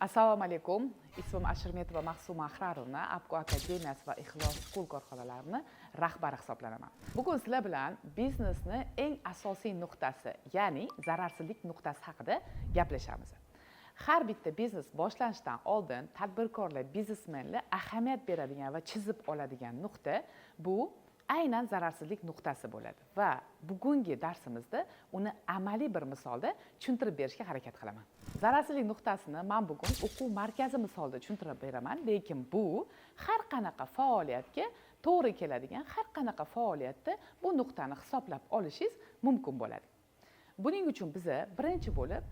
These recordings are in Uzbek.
Assalomu alaykum. Ismim Ashirmetova Mahsuma Ahrarovna, Apko akademiyasi va Ixlos School korxonalarining rahbari hisoblanaman. Bugun sizlar bilan biznesni eng asosiy nuqtasi, ya'ni zararsizlik nuqtasi haqida gaplashamiz. Har bitta biznes boshlanishidan oldin tadbirkorlar, biznesmenlar ahamiyat beradigan va chizib oladigan nuqta bu aynan zararsizlik nuqtasi bo'ladi va bugungi darsimizda uni amaliy bir misolda tushuntirib berishga harakat qilaman. Zararsizlik nuqtasini men bugun o'quv markazi misolida tushuntirib beraman, lekin bu har qanaqa faoliyatga to'g'ri keladigan, har qanaqa faoliyatda bu nuqtani hisoblab olishingiz mumkin bo'ladi. Buning uchun biz birinchi bo'lib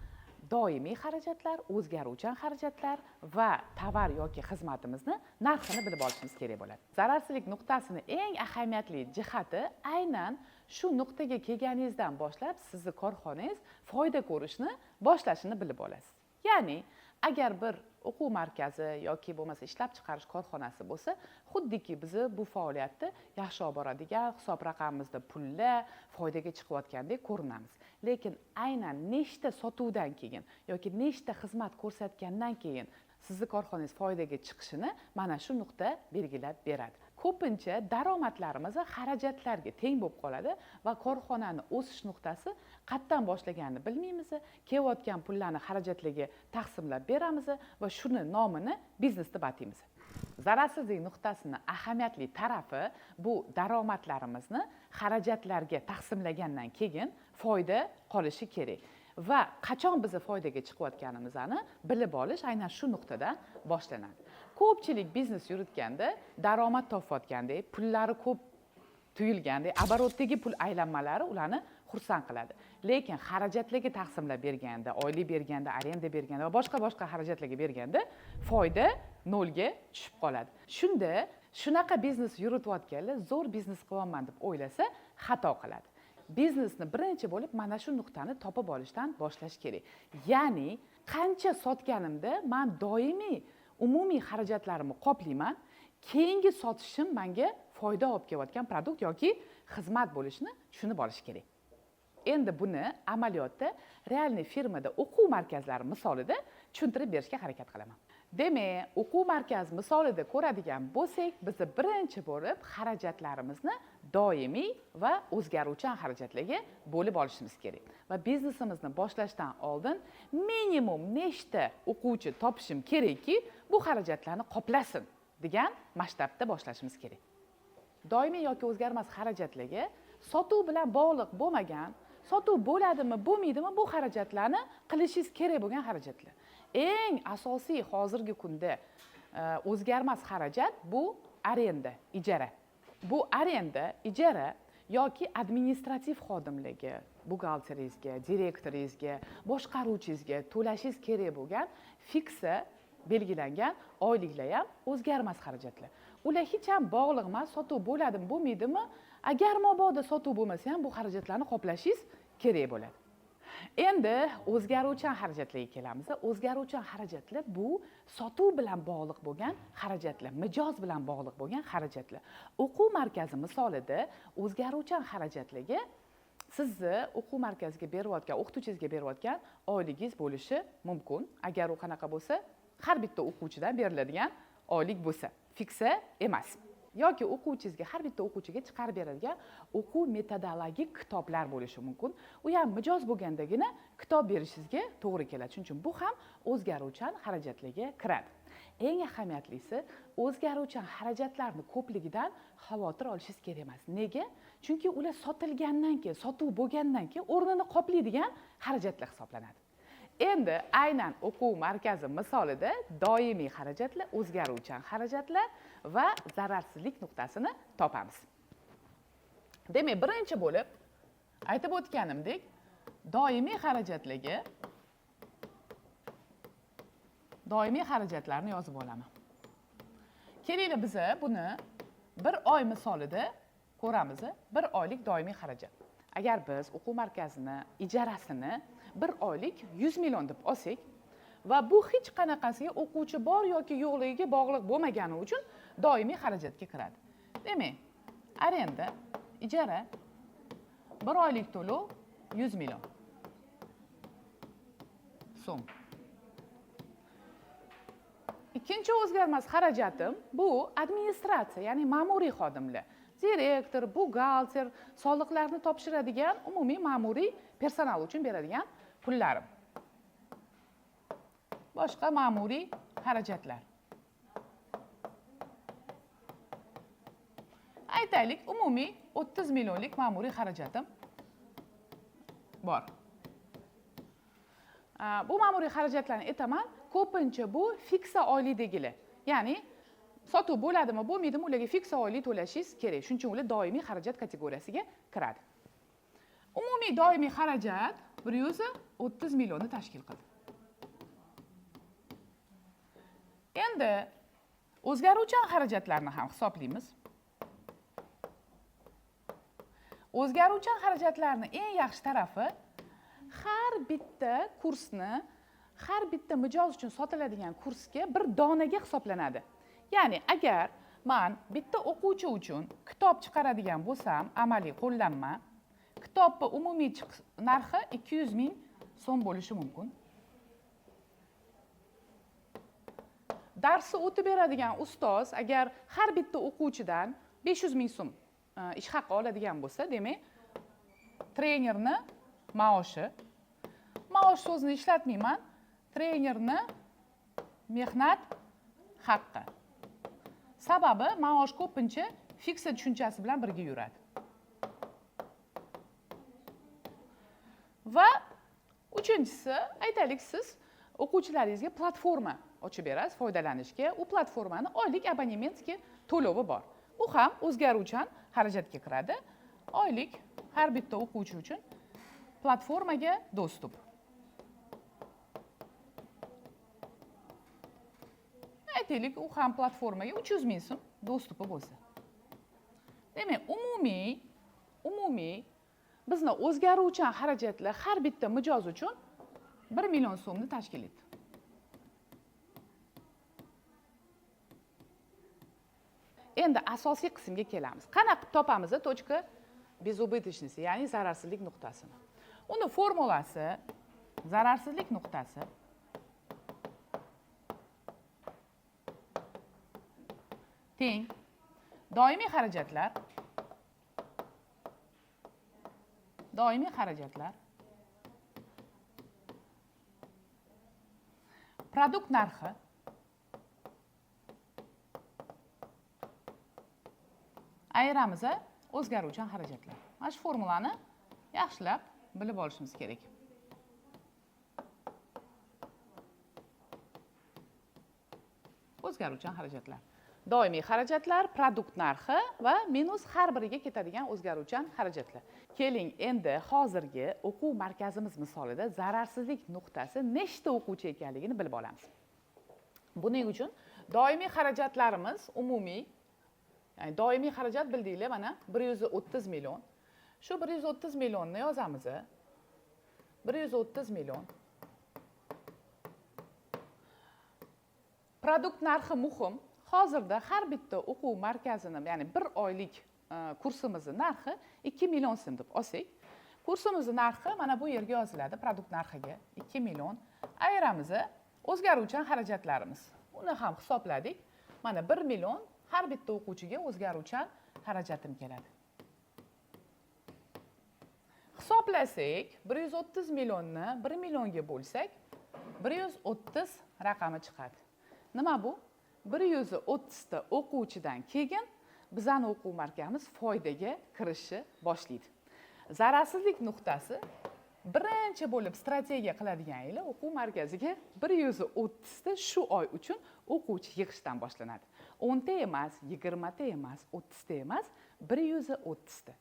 doimiy xarajatlar, o'zgaruvchan xarajatlar va tovar yoki xizmatimizni narxini bilib olishimiz kerak bo'ladi. Zararsizlik nuqtasini eng ahamiyatli jihati aynan shu nuqtaga kelganingizdan boshlab sizni korxonangiz foyda ko'rishni boshlashini bilib olasiz. Ya'ni agar bir o'quv markazi yoki bo'lmasa ishlab chiqarish korxonasi bo'lsa, xuddiki biz bu faoliyatni yaxshi olib boradigan, hisob raqamimizda pullar foydaga chiqayotgandek ko'rinamiz. Lekin aynan nechta sotuvdan keyin yoki nechta xizmat ko'rsatgandan keyin sizni korxonangiz foydaga chiqishini mana shu nuqta belgilab beradi. Ko'pincha daromadlarimiz xarajatlarga teng bo'lib qoladi va korxonani o'sish nuqtasi qayerdan boshlaganini bilmaymiz, kelayotgan pullarni xarajatlarga taqsimlab beramiz va shuni nomini biznes deb ataymiz. Zararsizlik nuqtasini ahamiyatli tarafi bu daromadlarimizni xarajatlarga taqsimlagandan keyin foyda qolishi kerak. Va qachon biz foydaga chiqayotganimizni bilib olish aynan shu nuqtadan boshlanadi. Ko'pchilik biznes yuritganda daromad topayotganda, pullari ko'p tuyilganda, oborotdagi pul aylanmalari ularni xursand qiladi. Lekin xarajatlarga taqsimlab berganda, oylik berganda, arenda berganda va boshqa xarajatlarga berganda foyda nolga tushib qoladi. Shunda shunaqa biznes yuritayotganlar zo'r biznes qilaman deb o'ylasa, xato qiladi. Biznesni birinchi bo'lib mana shu nuqtani topib olishdan boshlash kerak. Ya'ni qancha sotganimda men doimiy umumiy xarajatlarimni qoplayman, keyingi sotishim menga foyda olib kelayotgan produkt yoki xizmat bo'lishini tushunib olish kerak. Endi buni amaliyotda realniy firmada o'quv markazlari misolida tushuntirib berishga harakat qilaman. Demak, o'quv markazi misolida ko'radigan bo'lsak, biz birinchi bo'lib xarajatlarimizni doimiy va o'zgaruvchan xarajatlarga bo'lib olishimiz kerak. Va biznesimizni boshlashdan oldin minimum nechta o'quvchi topishim kerakki, bu xarajatlarni qoplasin degan masshtabda boshlashimiz kerak. Doimiy yoki o'zgarmas xarajatlarga sotuv bilan bog'liq bo'lmagan, sotuv bo'ladimi, bo'lmaydimi bu xarajatlarni qilishingiz kerak bo'lgan xarajatlar. Eng asosiy hozirgi kunda o'zgarmas xarajat bu arenda, ijara. Bu arenda, ijara yoki administrativ xodimlarga, buxgalteringizga, direktoringizga, boshqaruvchingizga to'lashingiz kerak bo'lgan fiksa belgilangan oyliklar ham o'zgarmas xarajatlar. Ular hech ham bog'liq emas, sotuv bo'ladimi, bo'lmaydimi? Agar mabodo sotuv bo'lmasa ham bu xarajatlarni qoplashingiz kerak bo'ladi. Endi o'zgaruvchan xarajatlarga kelamiz. O'zgaruvchan xarajatlar bu sotuv bilan bog'liq bo'lgan xarajatlar, mijoz bilan bog'liq bo'lgan xarajatlar. O'quv markazi misolida o'zgaruvchan xarajatlarga sizni o'quv markaziga berayotgan, o'qituvchingizga berayotgan oyligingiz bo'lishi mumkin. Agar u qanaqa bo'lsa, har bitta o'quvchidan beriladigan oylik bo'lsa, fiksa emas. Yoki o'quvchingizga, har bitta o'quvchiga chiqarib beradigan o'quv metodologik kitoblar bo'lishi mumkin. U ham mijoz bo'lgandagina kitob berishingizga to'g'ri keladi. Shuning uchun bu ham o'zgaruvchan xarajatlarga kiradi. Eng ahamiyatlisi, o'zgaruvchan xarajatlarni ko'pligidan xavotir olishingiz kerak emas. Nega? Chunki ular sotilgandan keyin, sotuv bo'lgandan keyin o'rnini qoplaydigan xarajatlar hisoblanadi. Endi aynan o'quv markazi misolida doimiy xarajatlar, o'zgaruvchan xarajatlar va zararsizlik nuqtasini topamiz. Demak, birinchi bo'lib aytib o'tganimdek, doimiy xarajatlarni yozib olaman. Kelinglar biz buni bir oy misolida ko'ramiz. Bir oylik doimiy xarajat. Agar biz o'quv markazini ijarasini bir oylik 100 million deb olsak va bu hech qanaqasiga o'quvchi bor yoki yo'qligiga bog'liq bo'lmagani uchun doimiy xarajatga kiradi. Demak, arenda, ijara, bir oylik to'lov 100 million so'm. ikkinchi o'zgarmas xarajatim bu administratsiya, ya'ni ma'muriy xodimlar. Direktor, buxgalter, soliqlarni topshiradigan umumiy ma'muriy personal uchun beradigan pullarim. Boshqa ma'muriy xarajatlar. Aytaylik, umumiy 30 millionlik ma'muriy xarajatim bor. Bu ma'muriy xarajatlarni aytaman, ko'pincha bu fiksa oylikdagilar. Ya'ni sotuv bo'ladimi, bo'lmaydimi, ularga fiksa oylik to'lashingiz kerak. Shuning uchun ular doimiy xarajat kategoriyasiga kiradi. Umumiy doimiy xarajat 130 millionni tashkil qildi. Endi o'zgaruvchan xarajatlarni ham hisoblaymiz. O'zgaruvchan xarajatlarning eng yaxshi tarafi har bitta kursni, har bitta mijoz uchun sotiladigan kursga bir donaga hisoblanadi. Ya'ni agar men bitta o'quvchi uchun kitob chiqaradigan bo'lsam, amaliy qo'llanma, kitobning umumiy narxi 200 ming so'm bo'lishi mumkin. Darsni o'tib beradigan ustoz agar har bitta o'quvchidan 500 ming so'm ish haqi oladigan bo'lsa, demak, trenerni maoshi, maosh so'zini ishlatmayman, trenerni mehnat haqqi. Sababi maosh ko'pincha fiksa tushunchasi bilan birga yuradi. Va uchinchisi, aytaylik, siz o'quvchilaringizga platforma ochib berasiz foydalanishga. U platformani oylik abonementga to'lovi bor. Bu ham o'zgaruvchan xarajatga kiradi. Oylik har bitta o'quvchi uchun platformaga dostуп. Aytaylik, u ham platformaga 300 ming so'm dostupi bo'lsa. Demak, umumiy bizni o'zgaruvchan xarajatlar har bitta mijoz uchun 1 million so'mni tashkil etdi. Endi asosiy qismga kelamiz. Qanaqa topamiz точка безубыточности, ya'ni zararsizlik nuqtasini. Uni formulasi zararsizlik nuqtasi teng doimiy xarajatlar produkt narxi ayiramiz o'zgaruvchan xarajatlar. Mana shu formulani yaxshilab bilib olishimiz kerak. O'zgaruvchan xarajatlar. Doimiy xarajatlar, produkt narxi va minus har biriga ketadigan o'zgaruvchan xarajatlar. Keling, endi hozirgi o'quv markazimiz misolida zararsizlik nuqtasi nechta o'quvchi ekanligini bilib olamiz. Buning uchun doimiy xarajatlarimiz umumiy, ya'ni doimiy xarajat bildinglar, mana 130 million. Shu 130 millionni yozamiz. 130 million. Produkt narxi muhim. Hozirda har bitta o'quv markazini, ya'ni bir oylik kursimizning narxi 2 million so'm deb olsak, kursimizning narxi mana bu yerga yoziladi, produkt narxiga 2 million. Ayiramiz o'zgaruvchan xarajatlarimiz. Uni ham hisobladik. Mana 1 million har bitta o'quvchiga o'zgaruvchan xarajatim keladi. Hisoblasak, 130 millionni 1 millionga bo'lsak, 130 raqami chiqadi. Nima bu? 130 ta o'quvchidan keyin bizning o'quv markazimiz foydaga kirishni boshlaydi. Zararsizlik nuqtasi birinchi bo'lib strategiya qiladiganinglar o'quv markaziga 130 ta shu oy uchun o'quvchi yig'ishdan boshlanadi. 10 ta emas, 20 ta emas, 30 ta emas, 130 ta.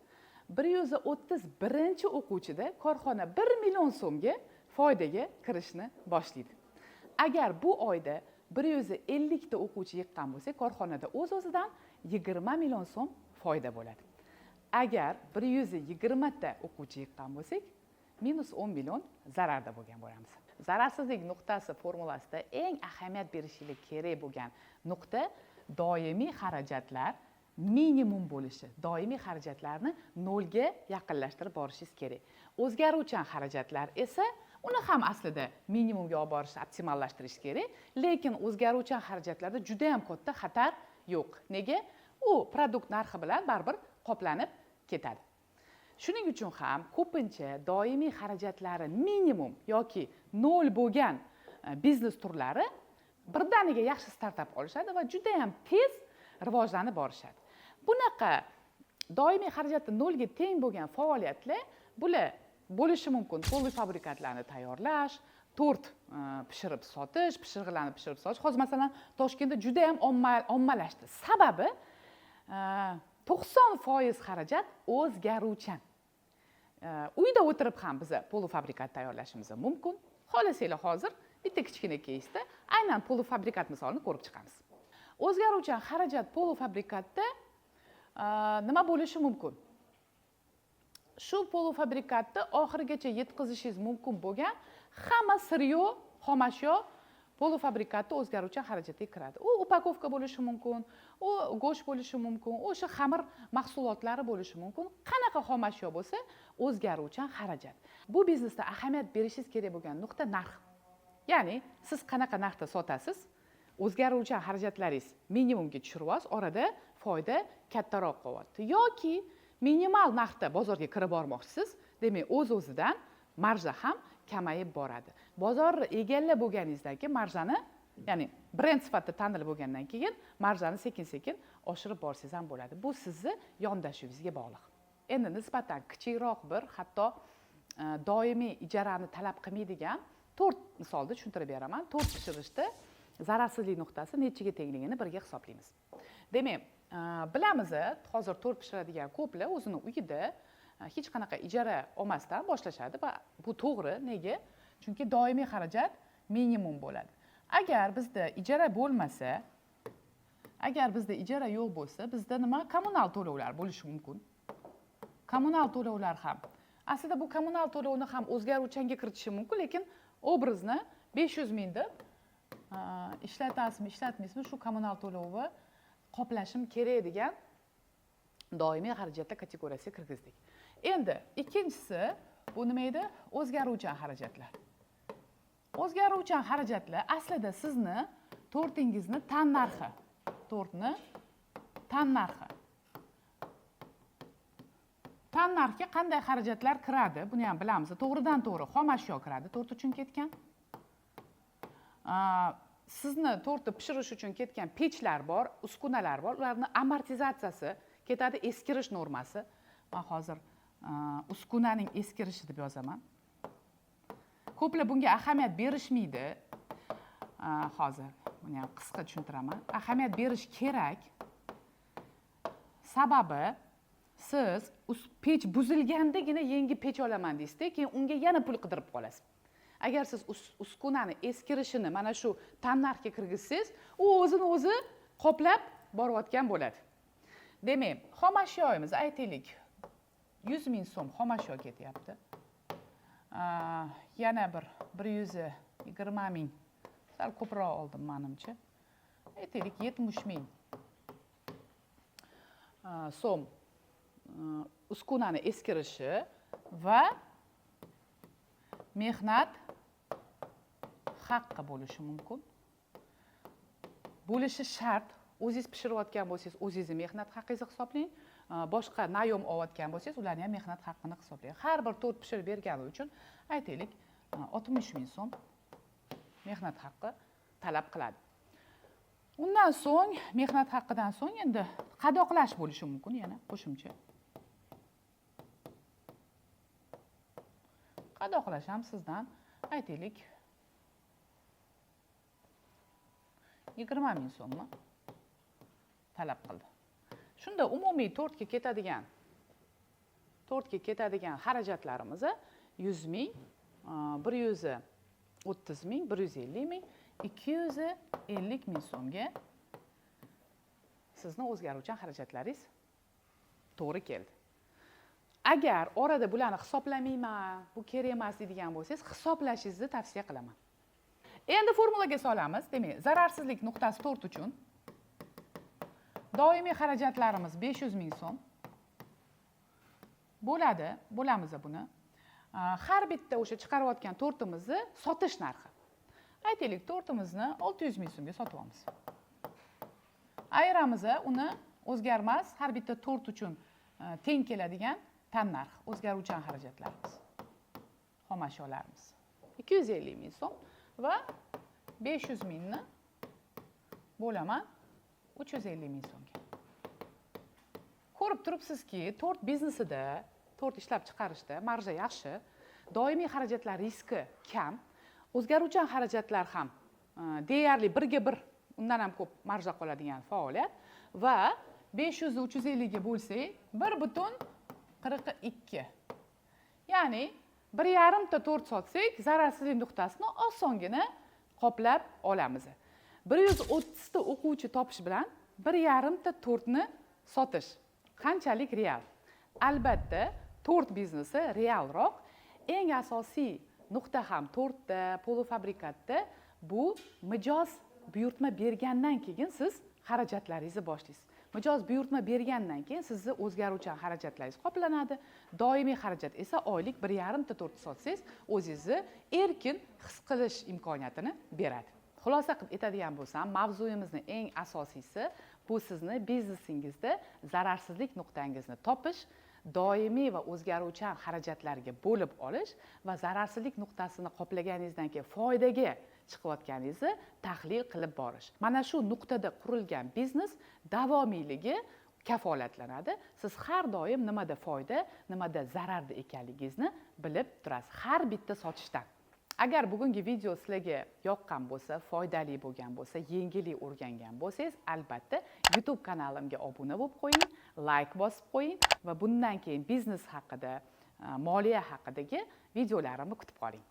130 birinchi o'quvchida korxona 1 million so'mga foydaga kirishni boshlaydi. Agar bu oyda 150 ta o'quvchi yiqqan bo'lsa, korxonada o'z-o'zidan 20 million so'm foyda bo'ladi. Agar 120 ta o'quvchi yiqqan bo'lsak, minus 10 million zararda bo'lgan bo'lamiz. Zararsizlik nuqtasi formulasida eng ahamiyat berishingiz kerak bo'lgan nuqta doimiy xarajatlar minimum bo'lishi. Doimiy xarajatlarni nolga yaqinlashtirib borishingiz kerak. O'zgaruvchan xarajatlar esa uni ham aslida minimumga olib borish, optimallashtirish kerak, lekin o'zgaruvchan xarajatlarda juda ham katta xatar yo'q. Nega? U produkt narxi bilan baribir qoplanib ketadi. Shuning uchun ham ko'pincha doimiy xarajatlari minimum yoki nol bo'lgan biznes turlari birdaniga yaxshi startap olishadi va juda ham tez rivojlanib borishadi. Bunaqa doimiy xarajati nolga teng bo'lgan faoliyatlar bular bo'lishi mumkin. Polifabrikatlarni tayyorlash, tort pishirib sotish, pishirg'ilarni pishirib sotish. Hozir masalan Toshkentda juda ham ommalashdi. Sababi 90% xarajat o'zgaruvchan. Uyda o'tirib ham biz polifabrikat tayyorlashimiz mumkin. Xohlasanglar hozir bitta kichkina keysda aynan polifabrikat misolini ko'rib chiqamiz. O'zgaruvchan xarajat polifabrikatda nima bo'lishi mumkin? Shu polifabrikatni oxirigacha yetkazishingiz mumkin bo'lgan hamma siryo, xomashyo polifabrikatda o'zgaruvchan xarajatga kiradi. U upakovka bo'lishi mumkin, u go'sht bo'lishi mumkin, o'sha xamir mahsulotlari bo'lishi mumkin. Qanaqa xomashyo bo'lsa, o'zgaruvchan xarajat. Bu biznesda ahamiyat berishingiz kerak bo'lgan nuqta narx. Ya'ni siz qanaqa narxda sotasiz, o'zgaruvchan xarajatlaringiz minimumga tushirasiz, orada foyda kattaroq qolyapti. Yoki minimal narxda bozorga kirib bormoqchisiz, demak o'z-o'zidan marja ham kamayib boradi. Bozorni egallab bo'lganingizdan keyin marjani, ya'ni brend sifatida tanilib bo'lgandan keyin marjani sekin-sekin oshirib borsangiz ham bo'ladi. Bu sizni yondashuvingizga bog'liq. Endi nisbatan kichikroq bir, hatto doimiy ijarani talab qilmaydigan tort misolda tushuntirib beraman. Tort pishirishda zararsizlik nuqtasi nechiga tengligini birga hisoblaymiz. Demak, bilamiz, hozir tort pishiradigan ko'plar o'zini uyida hech qanaqa ijara olmasdan boshlashadi va bu to'g'ri. Nega? Chunki doimiy xarajat minimum bo'ladi. Agar bizda ijara bo'lmasa, agar bizda ijara yo'q bo'lsa, bizda nima? Kommunal to'lovlar bo'lishi mumkin. Kommunal to'lovlar ham. Aslida bu kommunal to'lovni ham o'zgaruvchanga kiritishi mumkin, lekin obrazni 500 ming deb ishlatasizmi, ishlatmaysizmi, shu kommunal to'lovni qoplashim kerak degan doimiy xarajatlar kategoriyasiga kirgizdik. Endi ikkinchisi bu nima edi? O'zgaruvchan xarajatlar. O'zgaruvchan xarajatlar aslida sizni tortingizni tan narxi, tortni tan narxi. Tan narxga qanday xarajatlar kiradi? Buni ham bilamiz. To'g'ridan-to'g'ri xomashyo kiradi, tort uchun ketgan. Sizni tortni pishirish uchun ketgan pechlar bor, uskunalar bor. Ularning amortizatsiyasi ketadi, eskirish normasi. Men hozir uskunaning eskirishi deb yozaman. Ko'plar bunga ahamiyat berishmaydi. Hozir buni ham qisqa tushuntiraman. Ahamiyat berish kerak. Sababi siz pech buzilgandagina yangi pech olaman deysizda, keyin unga yana pul qidirib qolasiz. Agar siz uskunani eskirishini mana shu tan narxga kirgizsangiz, u o'zini o'zi qoplab borayotgan bo'ladi. Demak, xomashyoyimiz aytaylik 100 ming so'm xomashyo ketyapti. Yana bir 120 ming, sal ko'proq oldim menimcha. Aytaylik 70 ming so'm uskunani eskirishi va mehnat haqqi bo'lishi mumkin. Bo'lishi shart. O'zingiz pishirayotgan bo'lsangiz, o'zingizni mehnat haqqingizni hisoblang. Boshqa nayom olayotgan bo'lsangiz, ularning ham mehnat haqqini hisoblang. Har bir tort pishirib bergani uchun aytaylik 60 ming so'm mehnat haqqi talab qiladi. Undan so'ng mehnat haqqidan so'ng endi qadoqlash bo'lishi mumkin yana qo'shimcha. Qadoqlash ham sizdan aytaylik 20 ming so'mmi talab qildi. Shunda umumiy tortga ketadigan xarajatlarimiz 100 ming, 130 ming, 150 ming, 250 ming so'mga sizni o'zgaruvchan xarajatlaringiz to'g'ri keldi. Agar orada bularni hisoblamayman, bu kerak emas deydigan bo'lsangiz, hisoblashingizni tavsiya qilaman. Endi formulaga solamiz. Demak, zararsizlik nuqtasi tort uchun doimiy xarajatlarimiz 500 ming so'm bo'ladi. Bo'lamiz buni. har bitta o'sha chiqarayotgan tortimizni sotish narxi. Aytaylik, tortimizni 600 ming so'mga sotib olamiz. Ayiramiz, uni o'zgarmas, har bitta tort uchun teng keladigan tan narx, o'zgaruvchan xarajatlarimiz. Xom ashyolarimiz 250 ming so'm va 500 mingni bo'laman 350 ming so'mga. Ko'rib turibsizki, tort biznesida, tort ishlab chiqarishda marja yaxshi, doimiy xarajatlar riski kam, o'zgaruvchan xarajatlar ham deyarli 1:1, undan ham ko'p marja qoladigan faoliyat va 500 ni 350 ga bo'lsak 1,42. Ya'ni 1,5 ta tort sotsak, zararsizlik nuqtasini osongina qoplab olamiz. 130 ta o'quvchi topish bilan 1,5 ta tortni sotish qanchalik real? Albatta, tort biznesi realroq. Eng asosiy nuqta ham tortda, polufabrikatda bu mijoz buyurtma bergandan keyin siz xarajatlaringizni boshlaysiz. Mijoz buyurtma bergandan keyin sizni o'zgaruvchan xarajatlaringiz qoplanadi. Doimiy xarajat esa oylik 1,5 ta tort sotsangiz, o'zingizni erkin his qilish imkoniyatini beradi. Xulosa qilib aytadigan bo'lsam, mavzuyimizning eng asosiysi bu sizni biznesingizda zararsizlik nuqtangizni topish, doimiy va o'zgaruvchan xarajatlarga bo'lib olish va zararsizlik nuqtasini qoplaganingizdan keyin foydaga chiqayotganingizni tahlil qilib borish. Mana shu nuqtada qurilgan biznes davomiyligi kafolatlanadi. Siz har doim nimada foyda, nimada zararda ekanligingizni bilib turasiz har bitta sotishdan. Agar bugungi video sizlarga yoqqan bo'lsa, foydali bo'lgan bo'lsa, yengillik o'rgangan bo'lsangiz, albatta YouTube kanalimga obuna bo'lib qo'ying, like bosib qo'ying va bundan keyin biznes haqida, moliya haqidagi videolarimni kutib qoling.